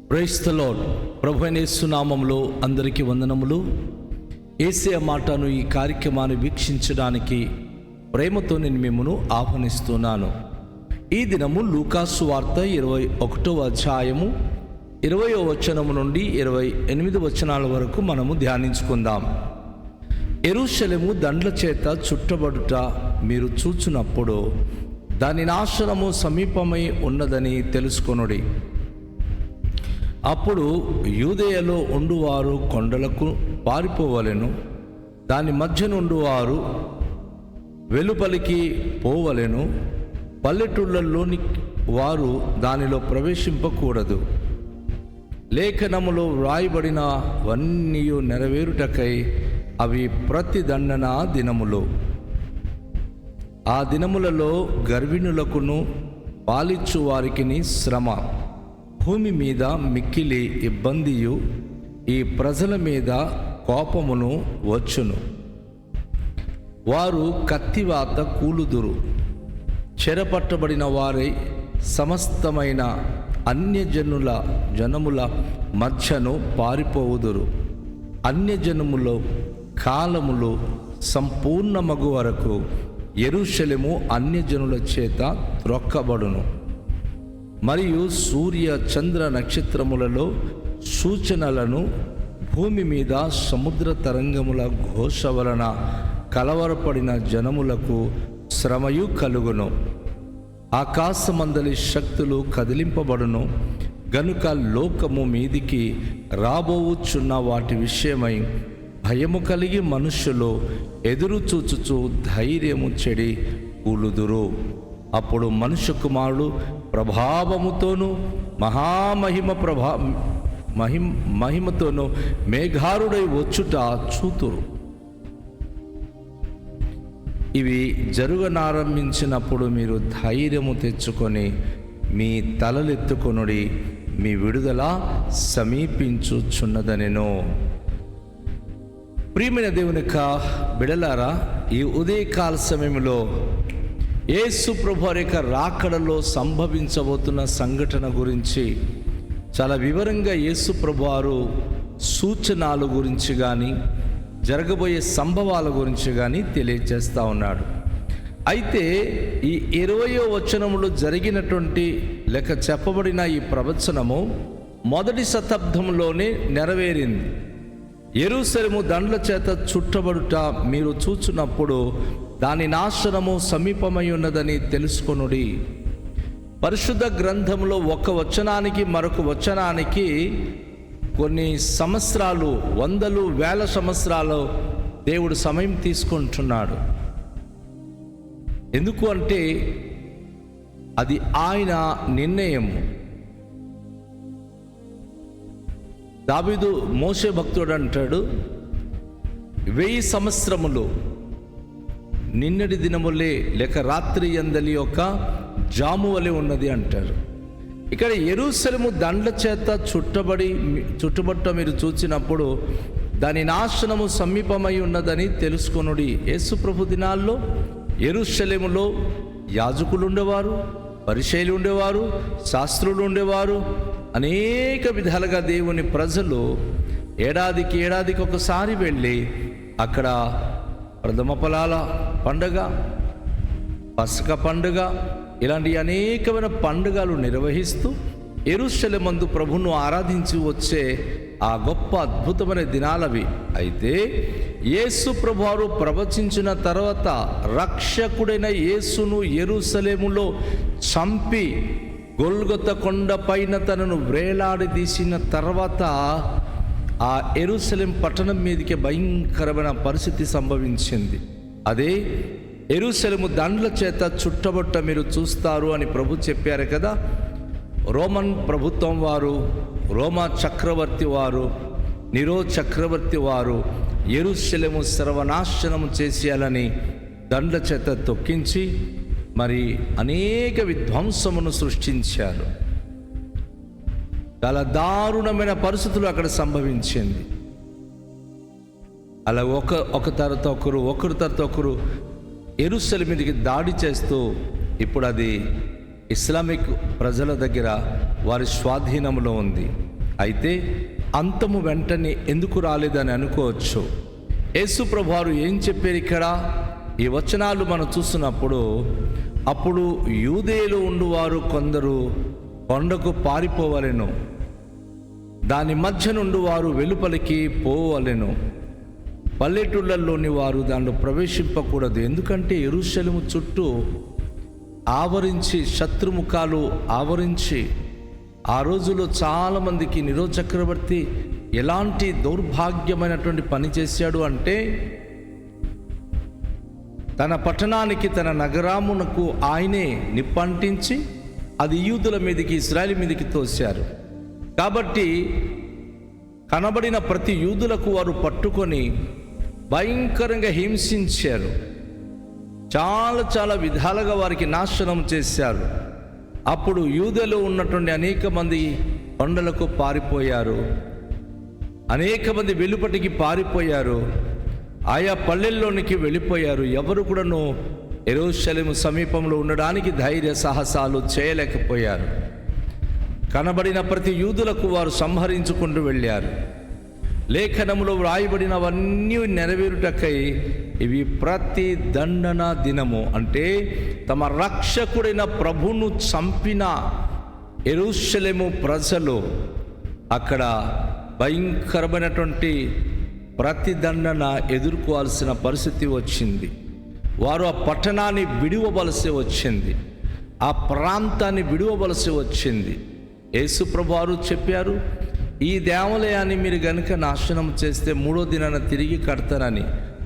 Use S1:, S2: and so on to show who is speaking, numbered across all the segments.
S1: Praise the lord. ప్రభువైన యేసు నామములో అందరికీ వందనములు. యేసయ్య మాటను ఈ కార్యక్రమాన్ని వీక్షించడానికి ప్రేమతో నేను మిమ్మల్ని ఆహ్వానిస్తున్నాను. ఈ దినము లూకాసు వార్త 21వ అధ్యాయము 20వ వచనము నుండి 28 వచనాల వరకు మనము ధ్యానించుకుందాం. యెరూషలేము దండ్ల చేత చుట్టబడుట మీరు చూచునప్పుడు దాని నాశనము సమీపమై ఉన్నదని తెలుసుకొనుడి. అప్పుడు యూదయలో ఉండువారు కొండలకు పారిపోవలెను, దాని మధ్య నుండి వారు వెలుపలికి పోవలెను, పల్లెటూళ్ళలోని వారు దానిలో ప్రవేశింపకూడదు. లేఖనములో వ్రాయబడినవన్నీ నెరవేరుటకై అవి ప్రతి దండన దినములు. ఆ దినములలో గర్విణులకును పాలిచ్చు వారికిని శ్రమ, భూమి మీద మిక్కిలి ఇబ్బందియు ఈ ప్రజల మీద కోపమును వచ్చును. వారు కత్తివాత కూలుదురు, చెరపట్టబడిన వారై సమస్తమైన జనముల మధ్యను పారిపోవుదురు. అన్యజనములో కాలములు సంపూర్ణమగు వరకు యెరూషలేము అన్యజనుల చేత త్రొక్కబడును. మరియు సూర్య చంద్ర నక్షత్రములలో సూచనలను భూమి మీద సముద్ర తరంగముల ఘోష వలన కలవరపడిన జనములకు శ్రమయు కలుగును. ఆకాశమందలి శక్తులు కదిలింపబడును. గనుక లోకము మీదికి రాబోవుచున్న వాటి విషయమై భయము కలిగి మనుష్యులు ఎదురు చూచుచు ధైర్యము చెడి కూలుదురు. అప్పుడు మనుష్య కుమారుడు ప్రభావముతోనూ మహిమతోనూ మేఘారుడై వచ్చుట చూతురు. ఇవి జరుగనారంభించినప్పుడు మీరు ధైర్యము తెచ్చుకొని మీ తలలెత్తుకొనుడి, మీ విడుదల సమీపించుచున్నదనెను. ప్రియమైన దేవుని బిడలారా, ఈ ఉదయకాల సమయంలో యేసు ప్రభు వారి యొక్క రాకడలో సంభవించబోతున్న సంఘటన గురించి చాలా వివరంగా యేసు ప్రభు వారు సూచనల గురించి కానీ జరగబోయే సంభవాల గురించి కానీ తెలియజేస్తూ ఉన్నాడు. అయితే ఈ 20వ వచనములో జరిగినటువంటి లేక చెప్పబడిన ఈ ప్రవచనము మొదటి శతాబ్దంలోనే నెరవేరింది. యెరూషలేము దండ్ల చేత చుట్టబడుట మీరు చూచున్నప్పుడు దాని నాశనము సమీపమై ఉన్నదని తెలుసుకొనుడి. పరిశుద్ధ గ్రంథంలో ఒక వచనానికి మరొక వచనానికి కొన్ని సంవత్సరాలు, వందలు వేల సంవత్సరాలు దేవుడు సమయం తీసుకుంటున్నాడు. ఎందుకు అంటే అది ఆయన నిర్ణయం. దావీదు మోషే భక్తుడు అంటాడు, 1000 సంవత్సరములు నిన్నటి దినములే లేక రాత్రి అందలి యొక్క జామువలే ఉన్నది అంటారు. ఇక్కడ యెరూషలేము దండ్ల చేత చుట్టబట్ట మీరు చూచినప్పుడు దాని నాశనము సమీపమై ఉన్నదని తెలుసుకొనుడి. యేసు ప్రభు దినాల్లో యెరూషలేములో యాజకులు ఉండేవారు, పరిసయ్యులు ఉండేవారు, శాస్త్రులు ఉండేవారు. అనేక విధాలుగా దేవుని ప్రజలు ఏడాదికి ఒకసారి వెళ్ళి అక్కడ ప్రథమ ఫలాల పండుగ, పస్క పండుగ, ఇలాంటి అనేకమైన పండుగలు నిర్వహిస్తూ యెరూషలేమందు ప్రభువును ఆరాధించి వచ్చే ఆ గొప్ప అద్భుతమైన దినాలవి. అయితే యేసు ప్రభువారు ప్రవచించిన తర్వాత రక్షకుడైన యేసును యెరూషలేములో చంపి గొల్గొత కొండ పైన తనను వ్రేలాడదీసిన తర్వాత ఆ యెరూషలేం పట్టణం మీదకి భయంకరమైన పరిస్థితి సంభవించింది. అదే యెరూషలేము దండ్ల చేత చుట్టబట్ట మీరు చూస్తారు అని ప్రభు చెప్పారు కదా. రోమన్ ప్రభుత్వం వారు, రోమా చక్రవర్తి వారు, నిరో చక్రవర్తి వారు యెరూషలేము సర్వనాశనము చేసేయాలని దండ్ల చేత తొక్కించి మరి అనేక విధ్వంసమును సృష్టించారు. చాలా దారుణమైన పరిస్థితులు అక్కడ సంభవించింది. అలా ఒకరి తర్వాత ఒకరు యెరూషలేము మీదకి దాడి చేస్తూ ఇప్పుడు అది ఇస్లామిక్ ప్రజల దగ్గర వారి స్వాధీనంలో ఉంది. అయితే అంతము వెంటనే ఎందుకు రాలేదని అనుకోవచ్చు. యేసు ప్రభువారు ఏం చెప్పారు ఇక్కడ? ఈ వచనాలు మనం చూస్తున్నప్పుడు, అప్పుడు యూదేయులు ఉండువారు కొందరు కొండకు పారిపోవలెను, దాని మధ్య నుండి వారు వెలుపలికి పోవలెను, పల్లెటూళ్ళల్లోని వారు దానిలో ప్రవేశింపకూడదు. ఎందుకంటే యెరూషలేము చుట్టూ ఆవరించి, శత్రుముఖాలు ఆవరించి, ఆ రోజుల్లో చాలామందికి నీరో చక్రవర్తి ఎలాంటి దౌర్భాగ్యమైనటువంటి పని చేశాడు అంటే, తన పట్టణానికి, తన నగరామునకు ఆయనే నిప్పంటించి అది యూదుల మీదకి, ఇశ్రాయేలు మీదకి తోశారు. కాబట్టి కనబడిన ప్రతి యూదులకు వారు పట్టుకొని భయంకరంగా హింసించారు. చాలా విధాలుగా వారికి నాశనం చేశారు. అప్పుడు యూదులో ఉన్నటువంటి అనేక మంది కొండలకు పారిపోయారు, అనేక మంది వెలుపటికి పారిపోయారు, ఆయా పల్లెల్లోనికి వెళ్ళిపోయారు. ఎవరు కూడాను యెరూషలేము సమీపంలో ఉండడానికి ధైర్య సాహసాలు చేయలేకపోయారు. కనబడిన ప్రతి యూదులకు వారు సంహరించుకుంటూ వెళ్ళారు. లేఖనములో వ్రాయబడినవన్నీ నెరవేరుటకై ఇవి ప్రతి దండన దినము, అంటే తమ రక్షకుడైన ప్రభువును చంపిన యెరూషలేము ప్రజలు అక్కడ భయంకరమైనటువంటి ప్రతిదండన ఎదుర్కోవాల్సిన పరిస్థితి వచ్చింది. వారు ఆ పట్టణాన్ని విడివవలసి వచ్చింది, ఆ ప్రాంతాన్ని విడివవలసి వచ్చింది. యేసు ప్రభువారు చెప్పారు, ఈ దేవాలయాన్ని మీరు గనుక నాశనం చేస్తే 3వ దినాన తిరిగి కడతారని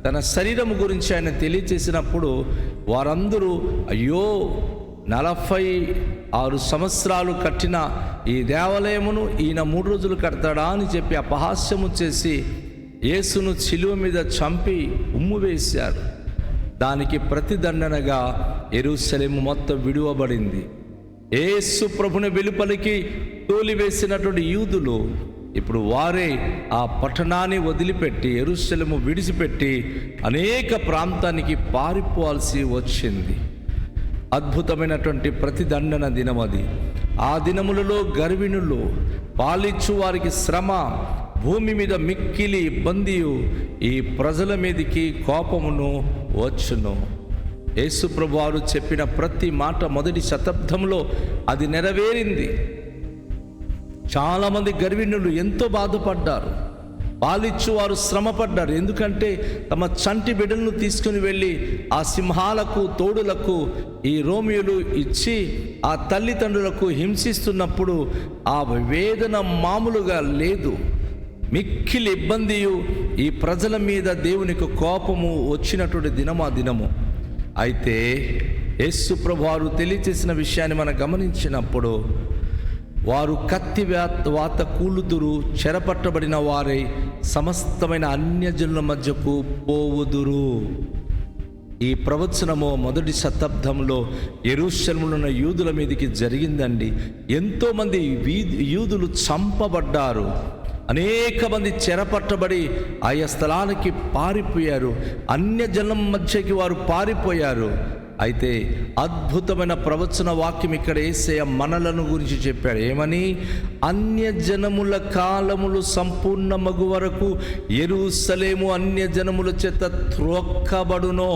S1: తన శరీరం గురించి ఆయన తెలియచేసినప్పుడు వారందరూ, అయ్యో 46 సంవత్సరాలు కట్టిన ఈ దేవాలయమును ఈయన 3 రోజులు కడతాడా అని చెప్పి అపహాస్యము చేసి యేసును శిలువ మీద చంపి ఉమ్ము వేశారు. దానికి ప్రతిదండనగా యెరూషలేము మొత్తం విడువబడింది. యేసు ప్రభుని వెలుపలికి తోలివేసినటువంటి యూదులు ఇప్పుడు వారే ఆ పట్టణాన్ని వదిలిపెట్టి, యెరూషలేము విడిచిపెట్టి అనేక ప్రాంతానికి పారిపోవాల్సి వచ్చింది. అద్భుతమైనటువంటి ప్రతిదండన దినం అది. ఆ దినములలో గర్విణులు, పాలిచ్చు వారికి శ్రమ, భూమి మీద మిక్కిలి ఇబ్బందియు, ఈ ప్రజల మీదికి కోపమును వచ్చును. యేసు ప్రభువారు చెప్పిన ప్రతి మాట మొదటి శతాబ్దంలో అది నెరవేరింది. చాలామంది గర్విణులు ఎంతో బాధపడ్డారు, పాలిచ్చు వారు శ్రమపడ్డారు. ఎందుకంటే తమ చంటి బిడ్డలను తీసుకుని వెళ్ళి ఆ సింహాలకు, తోడులకు ఈ రోమియోలు ఇచ్చి ఆ తల్లిదండ్రులకు హింసిస్తున్నప్పుడు ఆ వేదన మామూలుగా లేదు. మిక్కిలి ఇబ్బందియు, ఈ ప్రజల మీద దేవునికి కోపము వచ్చినటువంటి దినము ఆ దినము. అయితే యేసు ప్రభువారు తెలియచేసిన విషయాన్ని మనం గమనించినప్పుడు, వారు కత్తి వాత కూలుదురు, చెరపట్టబడిన వారై సమస్తమైన అన్యజనుల మధ్యకు పోవుదురు. ఈ ప్రవచనము మొదటి శతాబ్దంలో యెరూషలేములో ఉన్న యూదుల మీదకి జరిగిందండి. ఎంతోమంది యూదులు చంపబడ్డారు, అనేక మంది చెరపట్టబడి ఆయా స్థలానికి పారిపోయారు, అన్యజనం మధ్యకి వారు పారిపోయారు. అయితే అద్భుతమైన ప్రవచన వాక్యం ఇక్కడ యేసయ్య మనలను గురించి చెప్పాడు. ఏమని? అన్యజనముల కాలములు సంపూర్ణమగు వరకు యెరూషలేము అన్యజనముల చేత త్రొక్కబడును.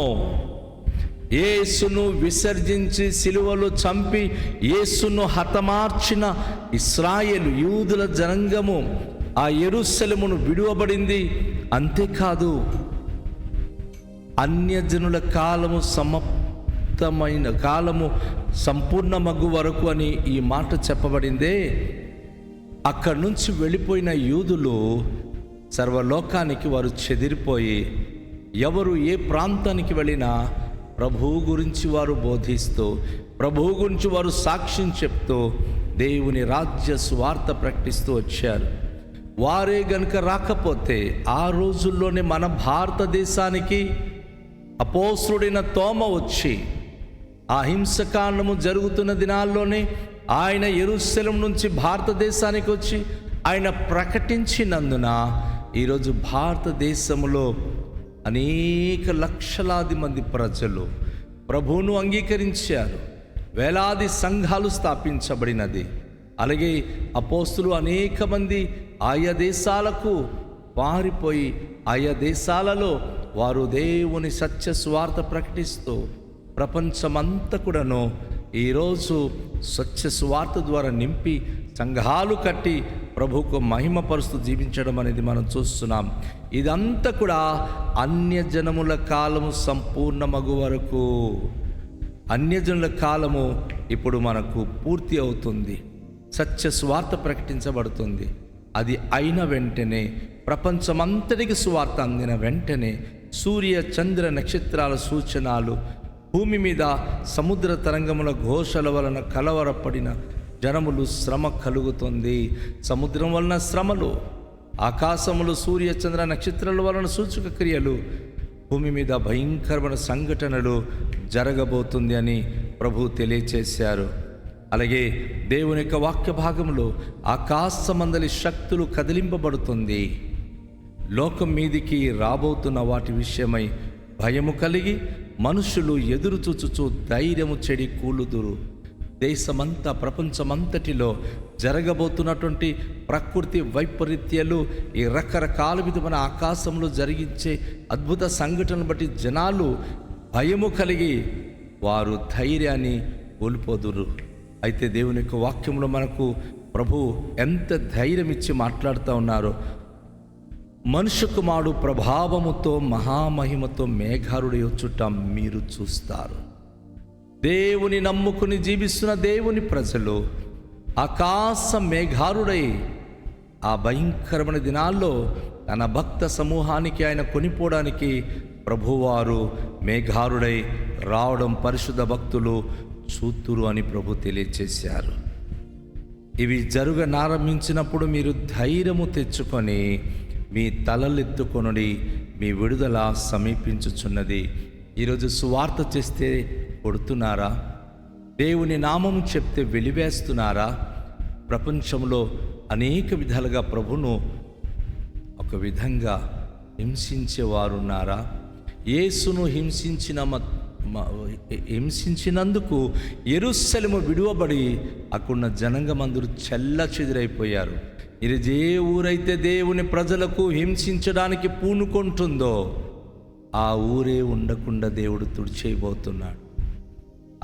S1: యేసును విసర్జించి సిలువలో చంపి యేసును హతమార్చిన ఇశ్రాయేలు యూదుల జనాంగము ఆ యెరూషలేమును విడువబడింది. అంతేకాదు, అన్యజనుల కాలము కాలము సంపూర్ణమగు వరకు అని ఈ మాట చెప్పబడిందే. అక్కడి నుంచి వెళ్ళిపోయిన యూదులు సర్వలోకానికి వారు చెదిరిపోయి, ఎవరు ఏ ప్రాంతానికి వెళ్ళినా ప్రభువు గురించి వారు బోధిస్తూ, ప్రభువు గురించి వారు సాక్ష్యం చెప్తూ దేవుని రాజ్య సువార్త ప్రకటిస్తూ వచ్చారు. వారే గనుక రాకపోతే ఆ రోజుల్లోనే మన భారతదేశానికి అపోస్తుడైన తోమ వచ్చి, ఆ హింసకాండము జరుగుతున్న దినాల్లోనే ఆయన యెరూషలేము నుంచి భారతదేశానికి వచ్చి ఆయన ప్రకటించినందున ఈరోజు భారతదేశంలో అనేక లక్షలాది మంది ప్రజలు ప్రభువును అంగీకరించారు. వేలాది సంఘాలు స్థాపించబడినది. అలాగే అపోస్తులు అనేక మంది ఆయా దేశాలకు పారిపోయి ఆయా దేశాలలో వారు దేవుని సత్య సువార్త ప్రకటిస్తూ ప్రపంచమంతా కూడాను ఈరోజు సత్య సువార్త ద్వారా నింపి సంఘాలు కట్టి ప్రభువుకు మహిమపరుస్తూ జీవించడం అనేది మనం చూస్తున్నాం. ఇదంతా కూడా అన్యజనముల కాలము సంపూర్ణమగు వరకు, అన్యజనుల కాలము ఇప్పుడు మనకు పూర్తి అవుతుంది. సత్య సువార్త ప్రకటించబడుతుంది. అది అయిన వెంటనే, ప్రపంచమంతటికి సువార్త అందిన వెంటనే సూర్య చంద్ర నక్షత్రాల సూచనలు, భూమి మీద సముద్ర తరంగముల ఘోషల వలన కలవరపడిన జనములు శ్రమ కలుగుతుంది. సముద్రం వలన శ్రమలు, ఆకాశములు సూర్య చంద్ర నక్షత్రాల వలన సూచక క్రియలు, భూమి మీద భయంకరమైన సంఘటనలు జరగబోతుంది అని ప్రభు తెలియచేశారు. అలాగే దేవుని యొక్క వాక్య భాగంలో ఆకాశమందలి శక్తులు కదిలింపబడుతుంది. లోకం మీదికి రాబోతున్న వాటి విషయమై భయము కలిగి మనుషులు ఎదురు చూచుచూ ధైర్యము చెడి కూలుదురు. దేశమంతా, ప్రపంచమంతటిలో జరగబోతున్నటువంటి ప్రకృతి వైపరీత్యాలు, ఈ రకరకాల విధమైన ఆకాశంలో జరిగించే అద్భుత సంఘటనలు బట్టి జనాలు భయము కలిగి వారు ధైర్యాన్ని కోల్పోదురు. అయితే దేవుని యొక్క వాక్యంలో మనకు ప్రభు ఎంత ధైర్యం ఇచ్చి మాట్లాడుతూ ఉన్నారో. మనుష్య కుమారుడు ప్రభావముతో మహామహిమతో మేఘారుడి వచ్చుట మీరు చూస్తారు. దేవుని నమ్ముకుని జీవిస్తున్న దేవుని ప్రజలు ఆకాశ మేఘారుడై ఆ భయంకరమైన దినాల్లో తన భక్త సమూహానికి ఆయన కొనిపోవడానికి ప్రభువారు మేఘారుడై రావడం పరిశుద్ధ భక్తులు చూతురు అని ప్రభు తెలియచేశారు. ఇవి జరగనారంభించినప్పుడు మీరు ధైర్యము తెచ్చుకొని మీ తలలెత్తుకొనుడి, మీ విడుదల సమీపించుచున్నది. ఈరోజు సువార్త చేస్తే కొడుతున్నారా? దేవుని నామము చెప్తే వెలివేస్తున్నారా? ప్రపంచంలో అనేక విధాలుగా ప్రభును ఒక విధంగా హింసించేవారున్నారా? యేసును హింసించినందుకు యెరూషలేము విడువబడి అక్కడున్న జనాంగమందరూ చెల్లాచెదురైపోయారు. ఈరోజు ఏ ఊరైతే దేవుని ప్రజలకు హింసించడానికి పూనుకుంటుందో ఆ ఊరే ఉండకుండా దేవుడు తుడిచేయబోతున్నాడు.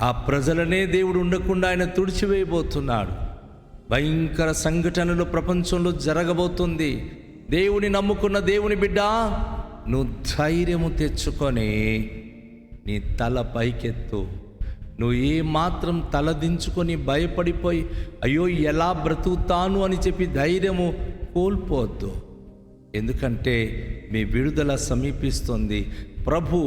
S1: ఆ ప్రజలనే దేవుడు ఉండకుండా ఆయన తుడిచివేయబోతున్నాడు. భయంకర సంఘటనలు ప్రపంచంలో జరగబోతుంది. దేవుని నమ్ముకున్న దేవుని బిడ్డ, నువ్వు ధైర్యము తెచ్చుకొని నీ తల పైకెత్తు. నువ్వు ఏ మాత్రం తలదించుకొని భయపడిపోయి అయ్యో ఎలా బ్రతుకుతాను అని చెప్పి ధైర్యము కోల్పోవద్దు. ఎందుకంటే మీ విడుదల సమీపిస్తుంది. ప్రభు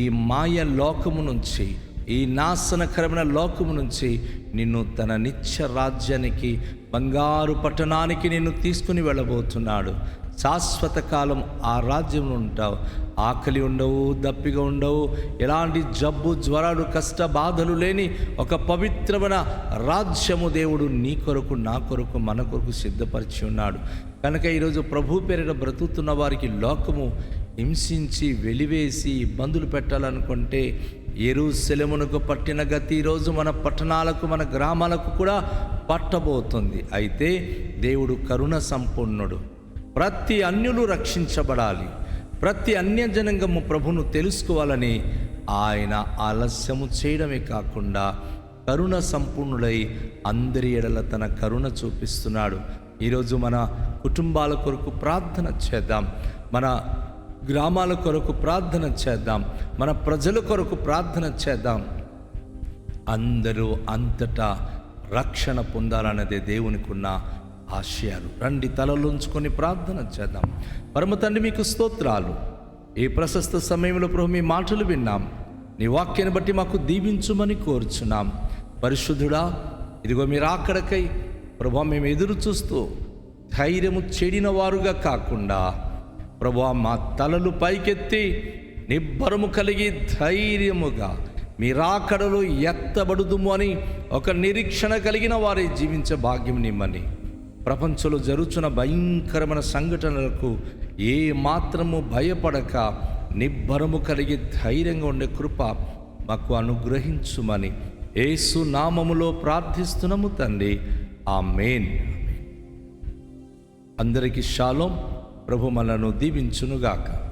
S1: ఈ మాయ లోకము నుంచి, ఈ నాశనకరమైన లోకము నుంచి నిన్ను తన నిత్య రాజ్యానికి, బంగారు పట్టణానికి నిన్ను తీసుకుని వెళ్ళబోతున్నాడు. శాశ్వత కాలం ఆ రాజ్యంలో ఉంటావు. ఆకలి ఉండవు, దప్పిగా ఉండవు, ఎలాంటి జబ్బు, జ్వరాలు, కష్ట బాధలు లేని ఒక పవిత్రమైన రాజ్యము దేవుడు నీ కొరకు, నా కొరకు, మన కొరకు సిద్ధపరిచి ఉన్నాడు. కనుక ఈరోజు ప్రభు పేరిట బ్రతుకుతున్న వారికి లోకము హింసించి వెలివేసి ఇబ్బందులు పెట్టాలనుకుంటే యెరూషలేమునకు పట్టిన గతి ఈరోజు మన పట్టణాలకు, మన గ్రామాలకు కూడా పట్టబోతుంది. అయితే దేవుడు కరుణ సంపూర్ణుడు. ప్రతి అన్యులు రక్షించబడాలి, ప్రతి అన్యజనాంగము ప్రభును తెలుసుకోవాలని ఆయన ఆలస్యము చేయడమే కాకుండా కరుణ సంపూర్ణుడై అందరి ఎడల తన కరుణ చూపిస్తున్నాడు. ఈరోజు మన కుటుంబాల కొరకు ప్రార్థన చేద్దాం, మన గ్రామాల కొరకు ప్రార్థన చేద్దాం, మన ప్రజల కొరకు ప్రార్థన చేద్దాం. అందరూ అంతటా రక్షణ పొందాలన్నదే దేవునికి ఉన్న ఆశయాలు. రండి, తలలోంచుకొని ప్రార్థన చేద్దాం. పరమ తండ్రి, మీకు స్తోత్రాలు. ఈ ప్రశస్త సమయంలో ప్రభు మీ మాటలు విన్నాం. నీ వాక్యాన్ని బట్టి మాకు దీవించుమని కోరుచున్నాం. పరిశుద్ధుడా, ఇదిగో మీరు అక్కడికై ప్రభు మేము ఎదురు చూస్తూ ధైర్యము చెడిన వారుగా కాకుండా ప్రభు మా తలలు పైకెత్తి నిబ్బరము కలిగి ధైర్యముగా మీ రాకడలో ఎత్తబడుదుము అని ఒక నిరీక్షణ కలిగిన వారే జీవించే భాగ్యం నిమ్మని. ప్రపంచంలో జరుగుతున్న భయంకరమైన సంఘటనలకు ఏ మాత్రము భయపడక నిబ్బరము కలిగి ధైర్యంగా ఉండే కృప మాకు అనుగ్రహించుమని యేసు నామములో ప్రార్థిస్తున్నాము తండ్రి, ఆమేన్. అందరికీ షాలోం. ప్రభు మనను దీవించునుగాక.